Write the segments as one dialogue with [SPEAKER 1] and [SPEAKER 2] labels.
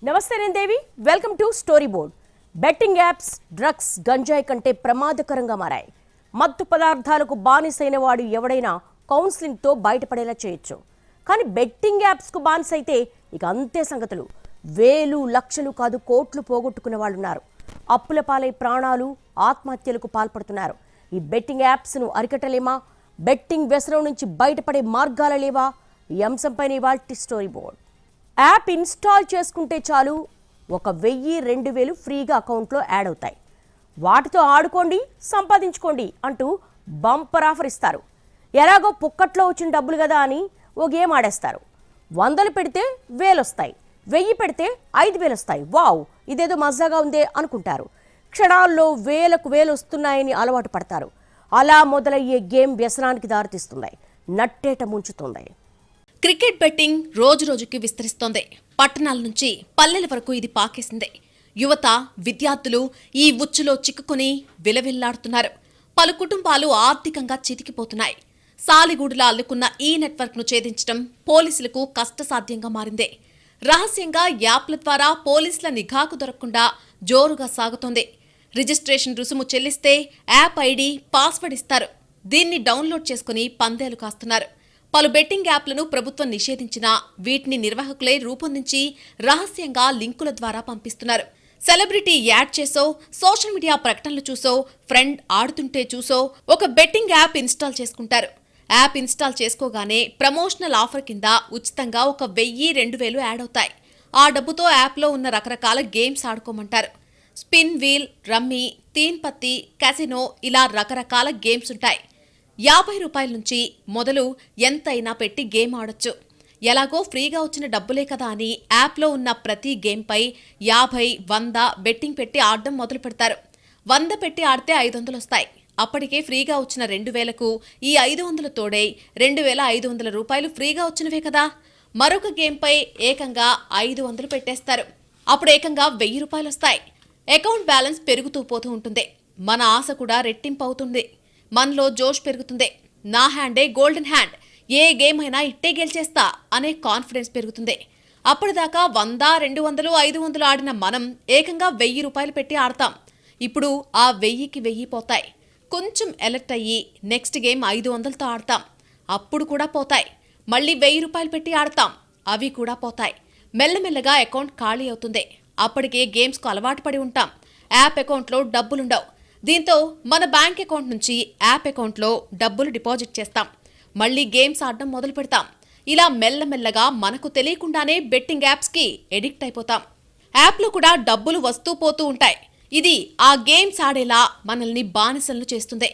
[SPEAKER 1] నమస్తే నేను Devi. Welcome to story board. Betting apps drugs గంజాయి కంటే ప్రమాదకరంగా మారాయి. మత్తు పదార్థాలకు బానిసైన వాడు ఎవడైనా కౌన్సిలింగ్తో బయటపడేలా చేయొచ్చు. కానీ బెట్టింగ్ యాప్స్కు బానిసైతే ఇక అంతే సంగతులు. వేలు లక్షలు కాదు కోట్లు పోగొట్టుకునే వాళ్ళు ఉన్నారు. అప్పుల పాలై ప్రాణాలు ఆత్మహత్యలకు పాల్పడుతున్నారు. ఈ బెట్టింగ్ యాప్స్ను అరికట్టలేమా? బెట్టింగ్ వ్యసనం నుంచి బయటపడే మార్గాలు లేవా? ఈ అంశంపైన ఇవాల్టి స్టోరీ బోర్డ్. యాప్ ఇన్స్టాల్ చేసుకుంటే చాలు 1000-2000 ఫ్రీగా అకౌంట్లో యాడ్ అవుతాయి. వాటితో ఆడుకోండి, సంపాదించుకోండి అంటూ బంపర్ ఆఫర్ ఇస్తారు. ఎలాగో పుక్కట్లో వచ్చిన డబ్బులు కదా అని ఓ గేమ్ ఆడేస్తారు. 100 పెడితే 1000 వస్తాయి, 1000 పెడితే 5000 వస్తాయి. వావ్, ఇదేదో మజాగా ఉందే అనుకుంటారు. క్షణాల్లో వేలకు వేలు వస్తున్నాయని అలవాటు పడతారు. అలా మొదలయ్యే గేమ్ వ్యసనానికి దారితీస్తుంది, నట్టేట ముంచుతుంది.
[SPEAKER 2] క్రికెట్ బెట్టింగ్ రోజు రోజుకి విస్తరిస్తోంది. పట్టణాల నుంచి పల్లెల వరకు ఇది పాకేసింది. యువత, విద్యార్థులు ఈ ఉచ్చులో చిక్కుకుని విలవిల్లాడుతున్నారు. పలు కుటుంబాలు ఆర్థికంగా చితికిపోతున్నాయి. సాలిగూడులా అల్లుకున్న ఈ నెట్వర్క్ను ఛేదించడం పోలీసులకు కష్టసాధ్యంగా మారింది. రహస్యంగా యాప్ల ద్వారా పోలీసుల నిఘాకు దొరకకుండా జోరుగా సాగుతోంది. రిజిస్ట్రేషన్ రుసుము చెల్లిస్తే యాప్ ఐడి, పాస్వర్డ్ ఇస్తారు. దీన్ని డౌన్లోడ్ చేసుకుని పందేలు కాస్తున్నారు. పలు బెట్టింగ్ యాప్లను ప్రభుత్వం నిషేధించినా వీటిని నిర్వాహకులే రూపొందించి రహస్యంగా లింకుల ద్వారా పంపిస్తున్నారు. సెలబ్రిటీ యాడ్ చేసో, సోషల్ మీడియా ప్రకటనలు చూసో, ఫ్రెండ్ ఆడుతుంటే చూసో ఒక బెట్టింగ్ యాప్ ఇన్స్టాల్ చేసుకుంటారు. యాప్ ఇన్స్టాల్ చేసుకోగానే ప్రమోషనల్ ఆఫర్ కింద ఉచితంగా 1000-2000 యాడ్ అవుతాయి. ఆ డబ్బుతో యాప్లో ఉన్న రకరకాల గేమ్స్ ఆడుకోమంటారు. స్పిన్ వీల్, రమ్మీ, తీన్ పత్తి, క్యాసినో ఇలా రకరకాల గేమ్స్ ఉంటాయి. 50 రూపాయల నుంచి మొదలు ఎంతైనా పెట్టి గేమ్ ఆడొచ్చు. ఎలాగో ఫ్రీగా వచ్చిన డబ్బులే కదా అని యాప్లో ఉన్న ప్రతి గేమ్పై 50-100 బెట్టింగ్ పెట్టి ఆడడం మొదలు పెడతారు. 100 పెట్టి ఆడితే 500 వస్తాయి. అప్పటికే ఫ్రీగా వచ్చిన 2000కు ఈ 500 తోడై 2500 రూపాయలు ఫ్రీగా వచ్చినవే కదా. మరొక గేమ్పై ఏకంగా 500 పెట్టేస్తారు. అప్పుడు ఏకంగా 1000 రూపాయలు వస్తాయి. అకౌంట్ బ్యాలెన్స్ పెరుగుతూ పోతూ ఉంటుంది. మన ఆశ కూడా రెట్టింపు అవుతుంది. మనలో జోష్ పెరుగుతుంది. నా హ్యాండే గోల్డెన్ హ్యాండ్, ఏ గేమ్ అయినా ఇట్టే గెలిచేస్తా అనే కాన్ఫిడెన్స్ పెరుగుతుంది. అప్పటిదాకా 100, 200, 500 ఆడిన మనం ఏకంగా 1000 రూపాయలు పెట్టి ఆడతాం. ఇప్పుడు ఆ 1000కి 1000 పోతాయి. కొంచెం ఎలర్ట్ అయ్యి నెక్స్ట్ గేమ్ 500తో ఆడతాం. అప్పుడు కూడా పోతాయి. మళ్ళీ 1000 రూపాయలు పెట్టి ఆడతాం. అవి కూడా పోతాయి. మెల్లమెల్లగా అకౌంట్ ఖాళీ అవుతుంది. అప్పటికే గేమ్స్కు అలవాటు పడి ఉంటాం. యాప్ అకౌంట్లో డబ్బులుండవు. దీంతో మన బ్యాంక్ అకౌంట్ నుంచి యాప్ అకౌంట్లో డబ్బులు డిపాజిట్ చేస్తాం. మళ్లీ గేమ్స్ ఆడడం మొదలు పెడతాం. ఇలా మెల్లమెల్లగా మనకు తెలియకుండానే బెట్టింగ్ యాప్స్కి ఎడిక్ట్ అయిపోతాం. యాప్లో కూడా డబ్బులు వస్తూ పోతూ ఉంటాయి. ఇది ఆ గేమ్స్ ఆడేలా మనల్ని బానిసలను చేస్తుంది.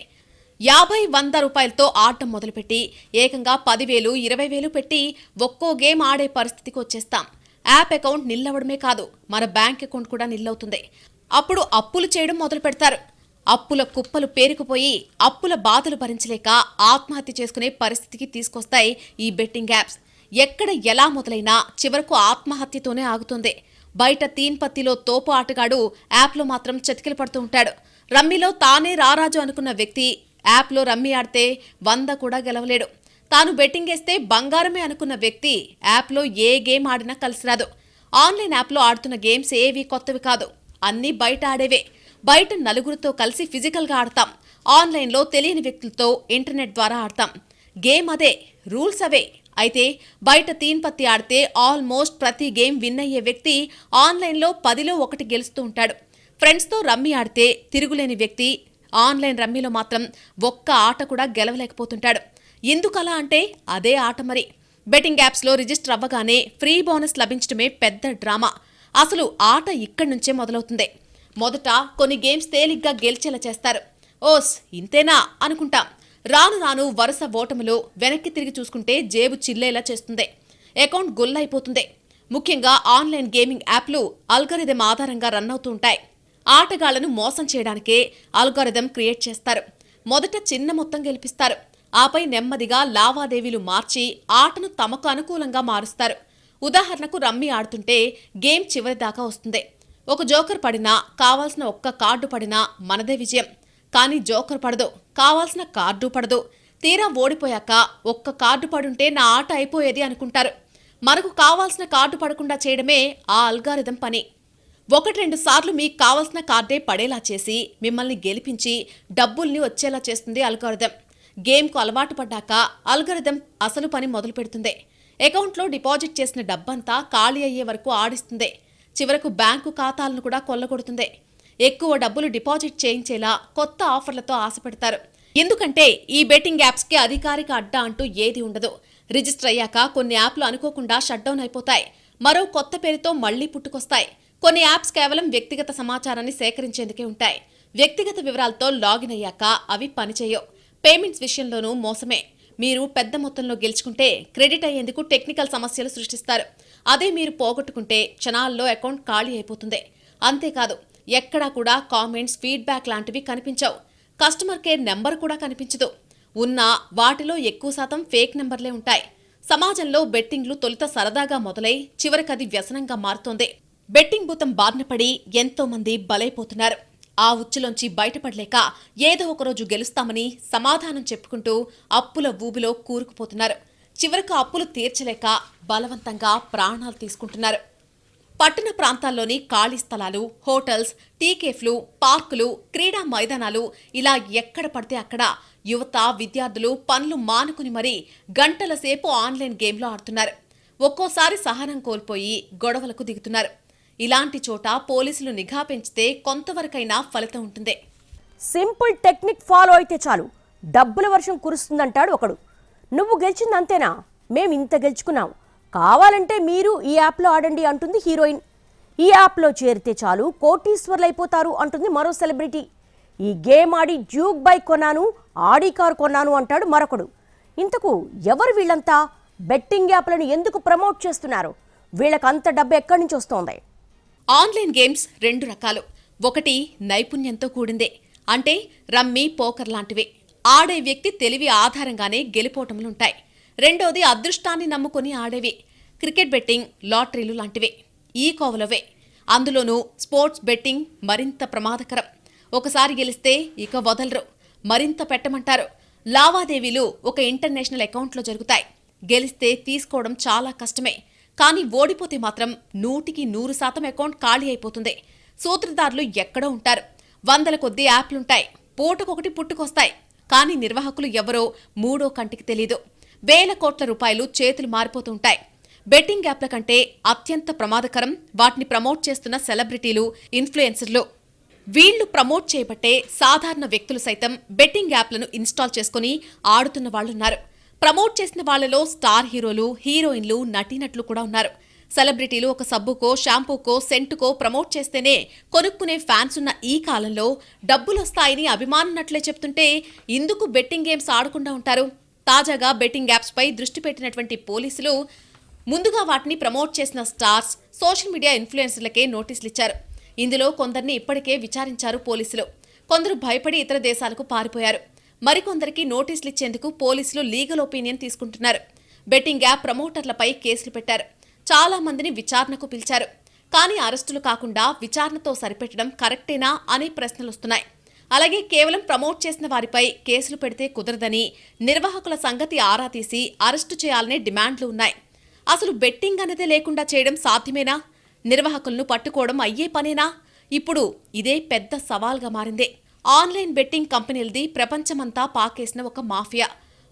[SPEAKER 2] 50-100 రూపాయలతో ఆడటం మొదలుపెట్టి ఏకంగా 10,000, 20,000 పెట్టి ఒక్కో గేమ్ ఆడే పరిస్థితికి వచ్చేస్తాం. యాప్ అకౌంట్ నిల్లవడమే కాదు, మన బ్యాంక్ అకౌంట్ కూడా నిల్లవుతుంది. అప్పుడు అప్పులు చేయడం మొదలు పెడతారు. అప్పుల కుప్పలు పేరుకుపోయి అప్పుల బాధలు భరించలేక ఆత్మహత్య చేసుకునే పరిస్థితికి తీసుకొస్తాయి ఈ బెట్టింగ్ యాప్స్. ఎక్కడ ఎలా మొదలైనా చివరకు ఆత్మహత్యతోనే ఆగుతుంది. బయట తీన్ పత్తిలో తోపు ఆటగాడు యాప్లో మాత్రం చతికిల పడుతూ ఉంటాడు. రమ్మీలో తానే రారాజు అనుకున్న వ్యక్తి యాప్లో రమ్మీ ఆడితే 100 కూడా గెలవలేడు. తాను బెట్టింగ్ వేస్తే బంగారమే అనుకున్న వ్యక్తి యాప్లో ఏ గేమ్ ఆడినా కలిసిరాదు. ఆన్లైన్ యాప్లో ఆడుతున్న గేమ్స్ ఏవి కొత్తవి కాదు, అన్నీ బయట ఆడేవే. బయట నలుగురితో కలిసి ఫిజికల్గా ఆడతాం. ఆన్లైన్లో తెలియని వ్యక్తులతో ఇంటర్నెట్ ద్వారా ఆడతాం. గేమ్ అదే, రూల్స్ అవే. అయితే బయట తీన్ పత్తి ఆడితే ఆల్మోస్ట్ ప్రతి గేమ్ విన్ అయ్యే వ్యక్తి ఆన్లైన్లో 10లో 1 గెలుస్తూ ఉంటాడు. ఫ్రెండ్స్తో రమ్మీ ఆడితే తిరుగులేని వ్యక్తి ఆన్లైన్ రమ్మీలో మాత్రం ఒక్క ఆట కూడా గెలవలేకపోతుంటాడు. ఎందుకలా అంటే అదే ఆట మరి. బెట్టింగ్ యాప్స్లో రిజిస్టర్ అవ్వగానే ఫ్రీ బోనస్ లభించడమే పెద్ద డ్రామా. అసలు ఆట ఇక్కడి నుంచే మొదలవుతుంది. మొదట కొన్ని గేమ్స్ తేలిగ్గా గెలిచేలా చేస్తారు. ఓస్ ఇంతేనా అనుకుంటాం. రాను రాను వరుస ఓటములు వెనక్కి తిరిగి చూసుకుంటే జేబు చిల్లేలా చేస్తుంది. అకౌంట్ గుల్లైపోతుంది. ముఖ్యంగా ఆన్లైన్ గేమింగ్ యాప్లు అల్గారిథం ఆధారంగా రన్ అవుతూ ఉంటాయి. ఆటగాళ్లను మోసం చేయడానికే అల్గారిథం క్రియేట్ చేస్తారు. మొదట చిన్న మొత్తం గెలిపిస్తారు. ఆపై నెమ్మదిగా లావాదేవీలు మార్చి ఆటను తమకు అనుకూలంగా మారుస్తారు. ఉదాహరణకు రమ్మీ ఆడుతుంటే గేమ్ చివరి దాకా వస్తుంది. ఒక జోకర్ పడినా, కావాల్సిన ఒక్క కార్డు పడినా మనదే విజయం. కానీ జోకర్ పడదు, కావాల్సిన కార్డు పడదు. తీరా ఓడిపోయాక ఒక్క కార్డు పడుంటే నా ఆట అయిపోయేది అనుకుంటారు. మనకు కావాల్సిన కార్డు పడకుండా చేయడమే ఆ అల్గారిథం పని. 1-2 సార్లు మీకు కావాల్సిన కార్డే పడేలా చేసి మిమ్మల్ని గెలిపించి డబ్బుల్ని వచ్చేలా చేస్తుంది అల్గారిథం. గేమ్కు అలవాటు పడ్డాక అల్గారిథం అసలు పని మొదలు పెడుతుంది. అకౌంట్లో డిపాజిట్ చేసిన డబ్బంతా ఖాళీ అయ్యే వరకు ఆడిస్తుంది. చివరకు బ్యాంకు ఖాతాలను కూడా కొల్లగొడుతుంది. ఎక్కువ డబ్బులు డిపాజిట్ చేయించేలా కొత్త ఆఫర్లతో ఆశ పెడతారు. ఎందుకంటే ఈ బెట్టింగ్ యాప్స్కి అధికారిక అడ్డా అంటూ ఏది ఉండదు. రిజిస్టర్ అయ్యాక కొన్ని యాప్లు అనుకోకుండా షట్డౌన్ అయిపోతాయి. మరో కొత్త పేరుతో మళ్లీ పుట్టుకొస్తాయి. కొన్ని యాప్స్ కేవలం వ్యక్తిగత సమాచారాన్ని సేకరించేందుకే ఉంటాయి. వ్యక్తిగత వివరాలతో లాగిన్ అయ్యాక అవి పనిచేయవు. పేమెంట్స్ విషయంలోనూ మోసమే. మీరు పెద్ద మొత్తంలో గెలుచుకుంటే క్రెడిట్ అయ్యేందుకు టెక్నికల్ సమస్యలు సృష్టిస్తారు. అదే మీరు పోగొట్టుకుంటే క్షణాల్లో అకౌంట్ ఖాళీ అయిపోతుంది. అంతేకాదు, ఎక్కడా కూడా కామెంట్స్, ఫీడ్బ్యాక్ లాంటివి కనిపించవు. కస్టమర్ కేర్ నెంబర్ కూడా కనిపించదు. ఉన్నా వాటిలో ఎక్కువ శాతం ఫేక్ నెంబర్లే ఉంటాయి. సమాజంలో బెట్టింగ్లు తొలుత సరదాగా మొదలై చివరికది వ్యసనంగా మారుతోంది. బెట్టింగ్ భూతం బారిన పడి ఎంతో మంది బలైపోతున్నారు. ఆ ఉచ్చులోంచి బయటపడలేక ఏదో ఒకరోజు గెలుస్తామని సమాధానం చెప్పుకుంటూ అప్పుల ఊబిలో కూరుకుపోతున్నారు. చివరకు అప్పులు తీర్చలేక బలవంతంగా ప్రాణాలు తీసుకుంటున్నారు. పట్టణ ప్రాంతాల్లోని ఖాళీ స్థలాలు, హోటల్స్, టీకేఫ్లు, పార్కులు, క్రీడా మైదానాలు ఇలా ఎక్కడ పడితే అక్కడ యువత, విద్యార్థులు పనులు మానుకుని మరీ గంటల సేపు ఆన్లైన్ గేమ్లో ఆడుతున్నారు. ఒక్కోసారి సహనం కోల్పోయి గొడవలకు దిగుతున్నారు. ఇలాంటి చోట పోలీసులు నిఘా పెంచితే కొంతవరకైనా ఫలితం ఉంటుంది.
[SPEAKER 1] సింపుల్ టెక్నిక్ ఫాలో అయితే చాలు, డబ్బుల వర్షం కురుస్తుందంటాడు ఒకడు. నువ్వు గెలిచిందంతేనా, మేం ఇంత గెలుచుకున్నాం, కావాలంటే మీరు ఈ యాప్లో ఆడండి అంటుంది హీరోయిన్. ఈ యాప్లో చేరితే చాలు కోటీశ్వర్లైపోతారు అంటుంది మరో సెలబ్రిటీ. ఈ గేమ్ ఆడి డ్యూక్ బైక్ కొన్నాను, ఆడి కారు కొన్నాను అంటాడు మరొకడు. ఇంతకు ఎవరు వీళ్ళంతా? బెట్టింగ్ యాప్లను ఎందుకు ప్రమోట్ చేస్తున్నారు? వీళ్ళకంత డబ్బు ఎక్కడి నుంచి వస్తోంది?
[SPEAKER 2] ఆన్లైన్ గేమ్స్ 2 రకాలు. ఒకటి నైపుణ్యంతో కూడిందే, అంటే రమ్మీ, పోకర్ లాంటివి. ఆడే వ్యక్తి తెలివి ఆధారంగానే గెలుపోటములుంటాయి. రెండోది అదృష్టాన్ని నమ్ముకొని ఆడేవి, క్రికెట్ బెట్టింగ్, లాటరీలు లాంటివి. ఈ కోవలవే. అందులోనూ స్పోర్ట్స్ బెట్టింగ్ మరింత ప్రమాదకరం. ఒకసారి గెలిస్తే ఇక వదలరు, మరింత పెట్టమంటారు. లావాదేవీలు ఒక ఇంటర్నేషనల్ అకౌంట్లో జరుగుతాయి. గెలిస్తే తీసుకోవడం చాలా కష్టమే. కానీ ఓడిపోతే మాత్రం 100% అకౌంట్ ఖాళీ అయిపోతుంది. సూత్రధారులు ఎక్కడో ఉంటారు. 100 కొద్దీ యాప్లుంటాయి. పూటకొకటి పుట్టుకొస్తాయి. కానీ నిర్వాహకులు ఎవరో మూడో కంటికి తెలీదు. వేల కోట్ల రూపాయలు చేతులు మారిపోతుంటాయి. బెట్టింగ్ యాప్ల కంటే అత్యంత ప్రమాదకరం వాటిని ప్రమోట్ చేస్తున్న సెలబ్రిటీలు, ఇన్ఫ్లుయెన్సర్లు. వీళ్లు ప్రమోట్ చేయబట్టే సాధారణ వ్యక్తులు సైతం బెట్టింగ్ యాప్లను ఇన్స్టాల్ చేసుకుని ఆడుతున్న వాళ్లున్నారు. ప్రమోట్ చేసిన వాళ్లలో స్టార్ హీరోలు, హీరోయిన్లు, నటీనటులు కూడా ఉన్నారు. సెలబ్రిటీలు ఒక సబ్బుకో, షాంపూకో, సెంటుకో ప్రమోట్ చేస్తేనే కొనుక్కునే ఫ్యాన్స్ ఉన్న ఈ కాలంలో డబ్బులొస్తాయని అభిమానం నట్లే చెప్తుంటే ఇందుకు బెట్టింగ్ గేమ్స్ ఆడకుండా ఉంటారు? తాజాగా బెట్టింగ్ యాప్స్పై దృష్టి పెట్టినటువంటి పోలీసులు ముందుగా వాటిని ప్రమోట్ చేసిన స్టార్స్, సోషల్ మీడియా ఇన్ఫ్లుయెన్సర్లకే నోటీసులు ఇచ్చారు. ఇందులో కొందరిని ఇప్పటికే విచారించారు పోలీసులు. కొందరు భయపడి ఇతర దేశాలకు పారిపోయారు. మరికొందరికి నోటీసులు ఇచ్చేందుకు పోలీసులు లీగల్ ఒపీనియన్ తీసుకుంటున్నారు. బెట్టింగ్ యాప్ ప్రమోటర్లపై కేసులు పెట్టారు. చాలా మందిని విచారణకు పిలిచారు. కానీ అరెస్టులు కాకుండా విచారణతో సరిపెట్టడం కరెక్టేనా అనే ప్రశ్నలొస్తున్నాయి. అలాగే కేవలం ప్రమోట్ చేసిన వారిపై కేసులు పెడితే కుదరదని నిర్వాహకుల సంగతి ఆరా తీసి అరెస్టు చేయాలనే డిమాండ్లు ఉన్నాయి. అసలు బెట్టింగ్ అనేదే లేకుండా చేయడం సాధ్యమేనా? నిర్వాహకులను పట్టుకోవడం అయ్యే పనేనా? ఇప్పుడు ఇదే పెద్ద సవాల్గా మారింది. ఆన్లైన్ బెట్టింగ్ కంపెనీలది ప్రపంచమంతా పాకేసిన ఒక మాఫియా.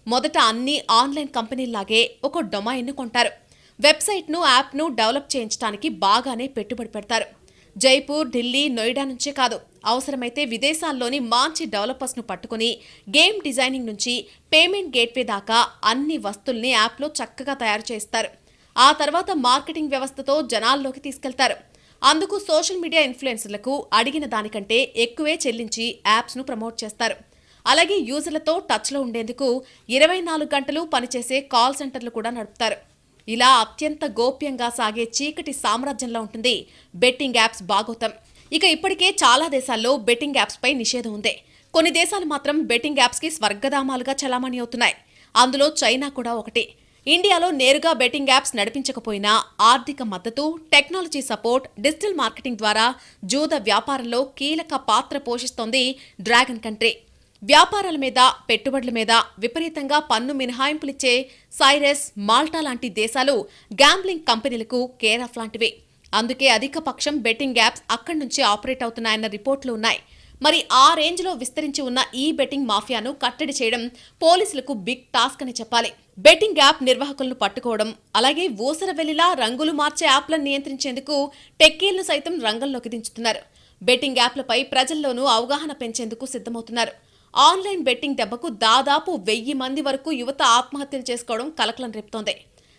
[SPEAKER 2] మొదట అన్ని ఆన్లైన్ కంపెనీల్లాగే ఒక డొమైన్ను కొంటారు. వెబ్సైట్ను, యాప్ను డెవలప్ చేయించడానికి బాగానే పెట్టుబడి పెడతారు. జైపూర్, ఢిల్లీ, నోయిడా నుంచే కాదు, అవసరమైతే విదేశాల్లోని మంచి డెవలపర్స్ను పట్టుకుని గేమ్ డిజైనింగ్ నుంచి పేమెంట్ గేట్వే దాకా అన్ని వస్తుల్ని యాప్లో చక్కగా తయారు చేస్తారు. ఆ తర్వాత మార్కెటింగ్ వ్యవస్థతో జనాల్లోకి తీసుకెళ్తారు. అందుకు సోషల్ మీడియా ఇన్ఫ్లుయెన్సర్లకు అడిగిన దానికంటే ఎక్కువే చెల్లించి యాప్స్ను ప్రమోట్ చేస్తారు. అలాగే యూజర్లతో టచ్లో ఉండేందుకు 24 గంటలు పనిచేసే కాల్ సెంటర్లు కూడా నడుపుతారు. ఇలా అత్యంత గోప్యంగా సాగే చీకటి సామ్రాజ్యంలో ఉంటుంది బెట్టింగ్ యాప్స్ బాగోతం. ఇక ఇప్పటికే చాలా దేశాల్లో బెట్టింగ్ యాప్స్పై నిషేధం ఉంది. కొన్ని దేశాలు మాత్రం బెట్టింగ్ యాప్స్కి స్వర్గధామాలుగా చలామణి అవుతున్నాయి. అందులో చైనా కూడా ఒకటి. ఇండియాలో నేరుగా బెట్టింగ్ యాప్స్ నడిపించకపోయినా ఆర్థిక మద్దతు, టెక్నాలజీ సపోర్ట్, డిజిటల్ మార్కెటింగ్ ద్వారా జూద వ్యాపారంలో కీలక పాత్ర పోషిస్తోంది డ్రాగన్ కంట్రీ. వ్యాపారాల మీద, పెట్టుబడుల మీద విపరీతంగా పన్ను మినహాయింపులిచ్చే సైరస్, మాల్టా లాంటి దేశాలు గ్యాంబ్లింగ్ కంపెనీలకు కేర్ ఆఫ్ లాంటివి. అందుకే అధిక పక్షం బెట్టింగ్ యాప్స్ అక్కడి నుంచి ఆపరేట్ అవుతున్నాయన్న రిపోర్టులు ఉన్నాయి. మరి ఆ రేంజ్లో విస్తరించి ఉన్న ఈ బెట్టింగ్ మాఫియాను కట్టడి చేయడం పోలీసులకు బిగ్ టాస్క్ అని చెప్పాలి. బెట్టింగ్ యాప్ నిర్వాహకులను పట్టుకోవడం, అలాగే ఊసరవెల్లిలా రంగులు మార్చే యాప్లను నియంత్రించేందుకు టెక్కీలను సైతం రంగంలోకి దించుతున్నారు. బెట్టింగ్ యాప్లపై ప్రజల్లోనూ అవగాహన పెంచేందుకు సిద్ధమవుతున్నారు. ఆన్లైన్ బెట్టింగ్ దెబ్బకు దాదాపు 1000 మంది వరకు యువత ఆత్మహత్యలు చేసుకోవడం కలకలం రేపుతోంది.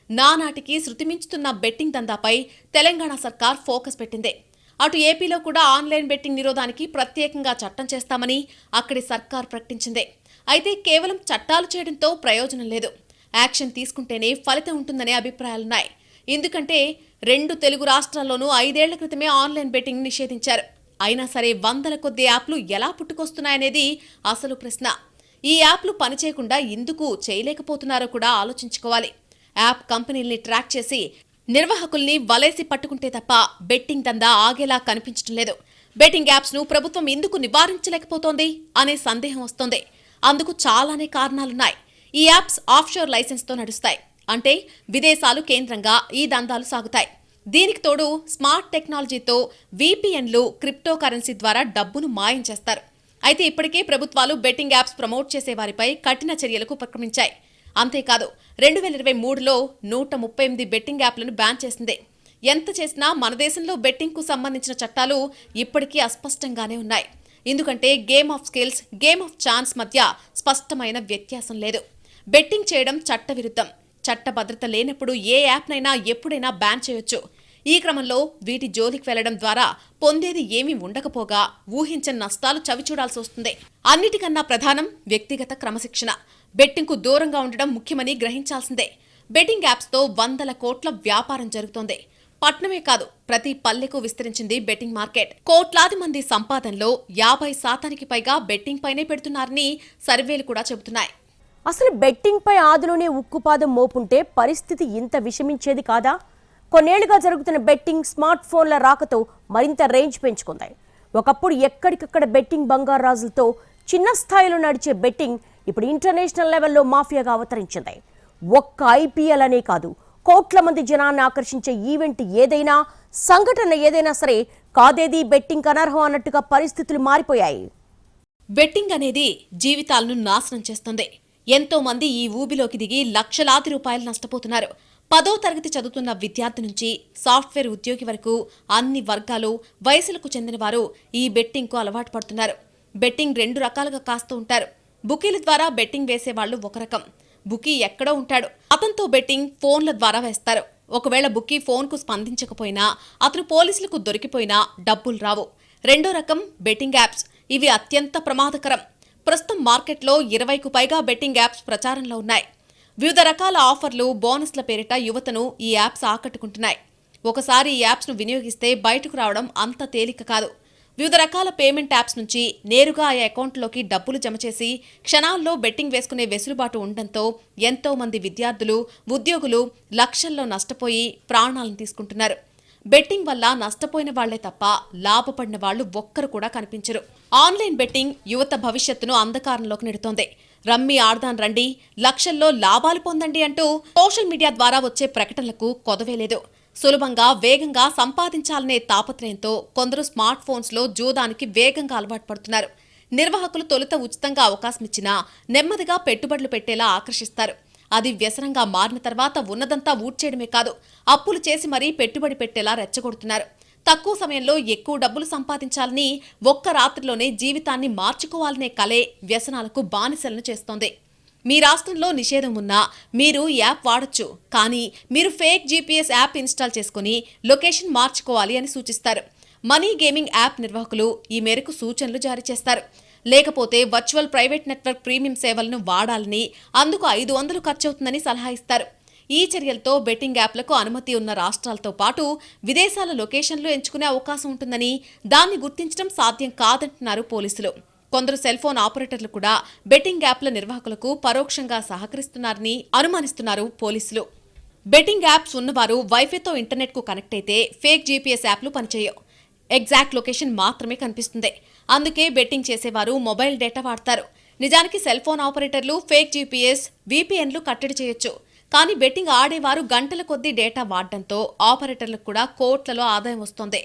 [SPEAKER 2] నానాటికి శృతిమించుతున్న బెట్టింగ్ దందాపై తెలంగాణ సర్కార్ ఫోకస్ పెట్టింది. అటు ఏపీలో కూడా ఆన్లైన్ బెట్టింగ్ నిరోధానికి ప్రత్యేకంగా చట్టం చేస్తామని అక్కడి సర్కార్ ప్రకటించింది. అయితే కేవలం చట్టాలు చేయడంతో ప్రయోజనం లేదు. యాక్షన్ తీసుకుంటేనే ఫలితం ఉంటుందనే అభిప్రాయాలున్నాయి. ఎందుకంటే 2 తెలుగు రాష్ట్రాల్లోనూ 5 ఏళ్ల క్రితమే ఆన్లైన్ బెట్టింగ్ నిషేధించారు. అయినా సరే వందల కొద్ది యాప్లు ఎలా పుట్టుకొస్తున్నాయనేది అసలు ప్రశ్న. ఈ యాప్లు పనిచేయకుండా ఎందుకు చేయలేకపోతున్నారో కూడా ఆలోచించుకోవాలి. యాప్ కంపెనీల్ని ట్రాక్ చేసి నిర్వాహకుల్ని వలేసి పట్టుకుంటే తప్ప బెట్టింగ్ దందా ఆగేలా కనిపించడం లేదు. బెట్టింగ్ యాప్స్ ను ప్రభుత్వం ఎందుకు నివారించలేకపోతోంది అనే సందేహం వస్తోంది. అందుకు చాలానే కారణాలున్నాయి. ఈ యాప్స్ ఆఫ్షోర్ లైసెన్స్ తో నడుస్తాయి. అంటే విదేశాలు కేంద్రంగా ఈ దందాలు సాగుతాయి. దీనికి తోడు స్మార్ట్ టెక్నాలజీతో VPNలు, క్రిప్టో కరెన్సీ ద్వారా డబ్బును మాయం చేస్తారు. అయితే ఇప్పటికే ప్రభుత్వాలు బెట్టింగ్ యాప్స్ ప్రమోట్ చేసే వారిపై కఠిన చర్యలకు ఉపక్రమించాయి. అంతేకాదు 2023లో 138 బెట్టింగ్ యాప్లను బ్యాన్ చేసింది. ఎంత చేసినా మన దేశంలో బెట్టింగ్ కు సంబంధించిన చట్టాలు ఇప్పటికీ అస్పష్టంగానే ఉన్నాయి. ఎందుకంటే game of skills, game of chance మధ్య స్పష్టమైన వ్యత్యాసం లేదు. బెట్టింగ్ చేయడం చట్టవిరుద్ధం. చట్టభద్రత లేనప్పుడు ఏ యాప్నైనా ఎప్పుడైనా బ్యాన్ చేయొచ్చు. ఈ క్రమంలో వీటి జోలికి వెళ్లడం ద్వారా పొందేది ఏమీ ఉండకపోగా ఊహించని నష్టాలు చవిచూడాల్సి వస్తుంది. అన్నిటికన్నా ప్రధానం వ్యక్తిగత క్రమశిక్షణ. బెట్టింగ్కు దూరంగా ఉండడం ముఖ్యమని గ్రహించాల్సిందే. బెట్టింగ్ యాప్స్తో వందల కోట్ల వ్యాపారం జరుగుతోంది. పట్నమే కాదు, ప్రతి పల్లెకు విస్తరించింది బెట్టింగ్ మార్కెట్. కోట్లాది మంది సంపాదనలో 50% పైగా బెట్టింగ్ పైనే పెడుతున్నారని సర్వేలు కూడా చెబుతున్నాయి.
[SPEAKER 1] అసలు బెట్టింగ్ పై ఆదిలోనే ఉక్కుపాదం మోపుంటే పరిస్థితి ఇంత విషమించేది కాదా? కొన్నేళ్లుగా జరుగుతున్న బెట్టింగ్ స్మార్ట్ ఫోన్ల రాకతో మరింత రేంజ్ పెంచుకుంది. ఒకప్పుడు ఎక్కడికక్కడ బెట్టింగ్ బంగారు రాజులతో చిన్న స్థాయిలో నడిచే బెట్టింగ్ ఇప్పుడు ఇంటర్నేషనల్ లెవెల్లో మాఫియాగా అవతరించింది. ఒక్క IPL అనే కాదు, కోట్ల మంది జనాన్ని ఆకర్షించే ఈవెంట్ ఏదైనా, సంఘటన ఏదైనా సరే కాదేది బెట్టింగ్ అనర్హం అన్నట్టుగా పరిస్థితులు మారిపోయాయి.
[SPEAKER 2] బెట్టింగ్ అనేది జీవితాలను నాశనం చేస్తుంది. ఎంతో మంది ఈ ఊబిలోకి దిగి లక్షలాది రూపాయలు నష్టపోతున్నారు. 10వ తరగతి చదువుతున్న విద్యార్థి నుంచి సాఫ్ట్వేర్ ఉద్యోగి వరకు అన్ని వర్గాలు, వయసులకు చెందిన వారు ఈ బెట్టింగ్కు అలవాటు పడుతున్నారు. బెట్టింగ్ 2 రకాలుగా కాస్తూ ఉంటారు. బుకీల ద్వారా బెట్టింగ్ వేసేవాళ్లు ఒక రకం. బుకీ ఎక్కడో ఉంటాడు, అతనితో బెట్టింగ్ ఫోన్ల ద్వారా వేస్తారు. ఒకవేళ బుకీ ఫోన్కు స్పందించకపోయినా, అతను పోలీసులకు దొరికిపోయినా డబ్బులు రావు. రెండో రకం బెట్టింగ్ యాప్స్. ఇవి అత్యంత ప్రమాదకరం. ప్రస్తుతం మార్కెట్లో 20కు పైగా బెట్టింగ్ యాప్స్ ప్రచారంలో ఉన్నాయి. వివిధ రకాల ఆఫర్లు, బోనస్ల పేరిట యువతను ఈ యాప్స్ ఆకట్టుకుంటున్నాయి. ఒకసారి ఈ యాప్స్ను వినియోగిస్తే బయటకు రావడం అంత తేలిక కాదు. వివిధ రకాల పేమెంట్ యాప్స్ నుంచి నేరుగా ఆ అకౌంట్లోకి డబ్బులు జమ చేసి క్షణాల్లో బెట్టింగ్ వేసుకునే వెసులుబాటు ఉండడంతో ఎంతో మంది విద్యార్థులు, ఉద్యోగులు లక్షల్లో నష్టపోయి ప్రాణాలను తీసుకుంటున్నారు. బెట్టింగ్ వల్ల నష్టపోయిన వాళ్లే తప్ప లాభపడిన వాళ్లు ఒక్కరు కూడా కనిపించరు. ఆన్లైన్ బెట్టింగ్ యువత భవిష్యత్తును అంధకారంలోకి నెడుతోంది. రమ్మీ ఆడదాన్ రండి, లక్షల్లో లాభాలు పొందండి అంటూ సోషల్ మీడియా ద్వారా వచ్చే ప్రకటనలకు కొదవేలేదు. సులభంగా, వేగంగా సంపాదించాలనే తాపత్రయంతో కొందరు స్మార్ట్ ఫోన్స్లో జూదానికి వేగంగా అలవాటు పడుతున్నారు. నిర్వాహకులు తొలుత ఉచితంగా అవకాశం ఇచ్చినా నెమ్మదిగా పెట్టుబడులు పెట్టేలా ఆకర్షిస్తారు. అది వ్యసనంగా మారిన తర్వాత ఉన్నదంతా ఊడ్చేయడమే కాదు, అప్పులు చేసి మరీ పెట్టుబడి పెట్టేలా రెచ్చగొడుతున్నారు. తక్కువ సమయంలో ఎక్కువ డబ్బులు సంపాదించాలని, ఒక్క రాత్రిలోనే జీవితాన్ని మార్చుకోవాలనే కలే వ్యసనాలకు బానిసలను చేస్తోంది. మీ రాష్ట్రంలో నిషేధం ఉన్నా మీరు ఈ యాప్ వాడొచ్చు, కానీ మీరు ఫేక్ GPS యాప్ ఇన్స్టాల్ చేసుకుని లొకేషన్ మార్చుకోవాలి అని సూచిస్తారు. మనీ గేమింగ్ యాప్ నిర్వాహకులు ఈ మేరకు సూచనలు జారీ చేస్తారు. లేకపోతే వర్చువల్ ప్రైవేట్ నెట్వర్క్ ప్రీమియం సేవలను వాడాలని, అందుకు 500 ఖర్చవుతుందని సలహా ఇస్తారు. ఈ చర్యలతో బెట్టింగ్ యాప్లకు అనుమతి ఉన్న రాష్ట్రాలతో పాటు విదేశాల లొకేషన్లు ఎంచుకునే అవకాశం ఉంటుందని, దాన్ని గుర్తించడం సాధ్యం కాదంటున్నారు పోలీసులు. కొందరు సెల్ ఫోన్ ఆపరేటర్లు కూడా బెట్టింగ్ యాప్ల నిర్వాహకులకు పరోక్షంగా సహకరిస్తున్నారని అనుమానిస్తున్నారు పోలీసులు. బెట్టింగ్ యాప్స్ ఉన్నవారు వైఫైతో ఇంటర్నెట్కు కనెక్ట్ అయితే ఫేక్ GPS యాప్లు పనిచేయవు. ఎగ్జాక్ట్ లొకేషన్ మాత్రమే కనిపిస్తుంది. అందుకే బెట్టింగ్ చేసేవారు మొబైల్ డేటా వాడతారు. నిజానికి సెల్ ఫోన్ ఆపరేటర్లు ఫేక్ జీపీఎస్, వీపీఎన్లు కట్టడి చేయొచ్చు. కానీ బెట్టింగ్ ఆడేవారు గంటల కొద్దీ డేటా వాడడంతో ఆపరేటర్లకు కూడా కోట్లలో ఆదాయం వస్తోంది.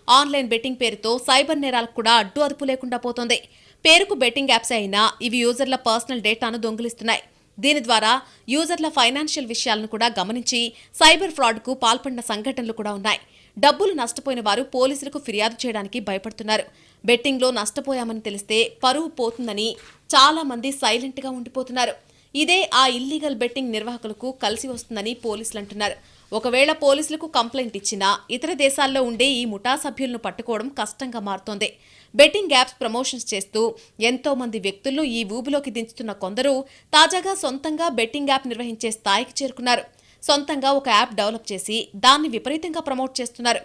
[SPEAKER 2] ఆన్లైన్ బెట్టింగ్ పేరుతో సైబర్ నేరాలకు కూడా అడ్డు అదుపు లేకుండా పోతోంది. పేరుకు బెట్టింగ్ యాప్స్ అయినా ఇవి యూజర్ల పర్సనల్ డేటాను దొంగిలిస్తున్నాయి. దీని ద్వారా యూజర్ల ఫైనాన్షియల్ విషయాలను కూడా గమనించి సైబర్ ఫ్రాడ్కు పాల్పడిన సంఘటనలు కూడా ఉన్నాయి. డబ్బులు నష్టపోయిన వారు పోలీసులకు ఫిర్యాదు చేయడానికి భయపడుతున్నారు. బెట్టింగ్లో నష్టపోయామని తెలిస్తే పరువు పోతుందని చాలా మంది సైలెంట్గా ఉండిపోతున్నారు. ఇదే ఆ ఇల్లీగల్ బెట్టింగ్ నిర్వాహకులకు కలిసి వస్తుందని పోలీసులు అంటున్నారు. ఒకవేళ పోలీసులకు కంప్లైంట్ ఇచ్చినా ఇతర దేశాల్లో ఉండే ఈ ముఠా సభ్యులను పట్టుకోవడం కష్టంగా మారుతోంది. బెట్టింగ్ యాప్స్ ప్రమోషన్స్ చేస్తూ ఎంతో మంది వ్యక్తులను ఈ ఊబిలోకి దించుతున్న కొందరు తాజాగా సొంతంగా బెట్టింగ్ యాప్ నిర్వహించే స్థాయికి చేరుకున్నారు. సొంతంగా ఒక యాప్ డెవలప్ చేసి దాన్ని విపరీతంగా ప్రమోట్ చేస్తున్నారు.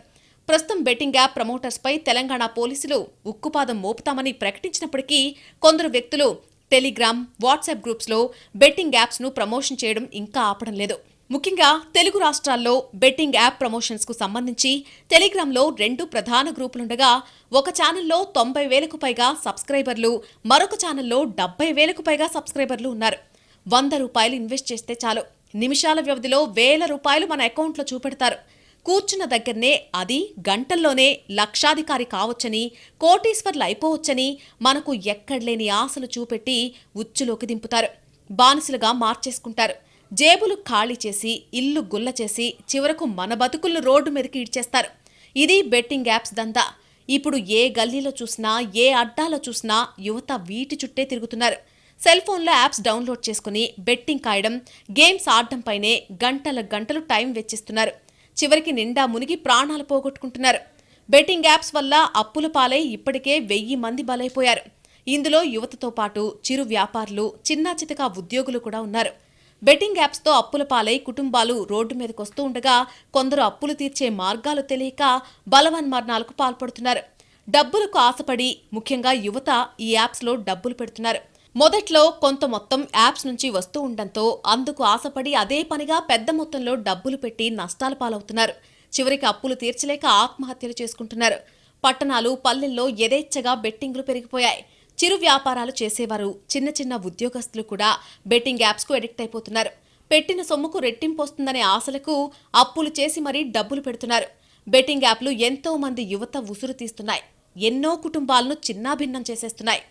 [SPEAKER 2] ప్రస్తుతం బెట్టింగ్ యాప్ ప్రమోటర్స్పై తెలంగాణ పోలీసులు ఉక్కుపాదం మోపుతామని ప్రకటించినప్పటికీ కొందరు వ్యక్తులు టెలిగ్రామ్, వాట్సాప్ గ్రూప్స్లో బెట్టింగ్ యాప్స్ను ప్రమోషన్ చేయడం ఇంకా ఆపడం లేదు. ముఖ్యంగా తెలుగు రాష్ట్రాల్లో బెట్టింగ్ యాప్ ప్రమోషన్స్కు సంబంధించి టెలిగ్రామ్లో 2 ప్రధాన గ్రూపులుండగా ఒక ఛానల్లో 90,000కు పైగా సబ్స్క్రైబర్లు, మరొక ఛానల్లో 70,000కు పైగా సబ్స్క్రైబర్లు ఉన్నారు. ₹100 ఇన్వెస్ట్ చేస్తే చాలు, నిమిషాల వ్యవధిలో వేల రూపాయలు మన అకౌంట్లో చూపెడతారు. కూర్చున్న దగ్గరనే అది గంటల్లోనే లక్షాధికారి కావచ్చని, కోటీశ్వర్లు అయిపోవచ్చని మనకు ఎక్కడలేని ఆశలు చూపెట్టి ఉచ్చులోకి దింపుతారు. బానిసలుగా మార్చేసుకుంటారు. జేబులు ఖాళీ చేసి, ఇల్లు గుల్ల చేసి, చివరకు మన బతుకులను రోడ్డు మీదకి ఇడ్చేస్తారు. ఇది బెట్టింగ్ యాప్స్ దందా. ఇప్పుడు ఏ గల్లీలో చూసినా, ఏ అడ్డాలో చూసినా యువత వీటి చుట్టే తిరుగుతున్నారు. సెల్ ఫోన్లో యాప్స్ డౌన్లోడ్ చేసుకుని బెట్టింగ్ కాయడం, గేమ్స్ ఆడడంపైనే గంటలు టైం వెచ్చిస్తున్నారు. చివరికి నిండా మునిగి ప్రాణాలు పోగొట్టుకుంటున్నారు. బెట్టింగ్ యాప్స్ వల్ల అప్పుల పాలై ఇప్పటికే 1000 మంది బలైపోయారు. ఇందులో యువతతో పాటు చిరు వ్యాపారులు, చిన్నా చితకా ఉద్యోగులు కూడా ఉన్నారు. బెట్టింగ్ యాప్స్తో అప్పుల పాలై కుటుంబాలు రోడ్డు మీదకొస్తూ ఉండగా కొందరు అప్పులు తీర్చే మార్గాలు తెలియక బలవన్మరణాలకు పాల్పడుతున్నారు. డబ్బులకు ఆశపడి ముఖ్యంగా యువత ఈ యాప్స్లో డబ్బులు పెడుతున్నారు. మొదట్లో కొంత మొత్తం యాప్స్ నుంచి వస్తూ ఉండడంతో అందుకు ఆశపడి అదే పనిగా పెద్ద మొత్తంలో డబ్బులు పెట్టి నష్టాల పాలవుతున్నారు. చివరికి అప్పులు తీర్చలేక ఆత్మహత్యలు చేసుకుంటున్నారు. పట్టణాలు, పల్లెల్లో యథేచ్ఛగా బెట్టింగ్లు పెరిగిపోయాయి. చిరు వ్యాపారాలు చేసేవారు, చిన్న ఉద్యోగస్తులు కూడా బెట్టింగ్ యాప్స్కు అడిక్ట్ అయిపోతున్నారు. పెట్టిన సొమ్ముకు రెట్టింపు వస్తుందనే ఆశలకు అప్పులు చేసి మరీ డబ్బులు పెడుతున్నారు. బెట్టింగ్ యాప్లు ఎంతో మంది యువత ఉసురు తీస్తున్నాయి. ఎన్నో కుటుంబాలను చిన్నాభిన్నం చేసేస్తున్నాయి.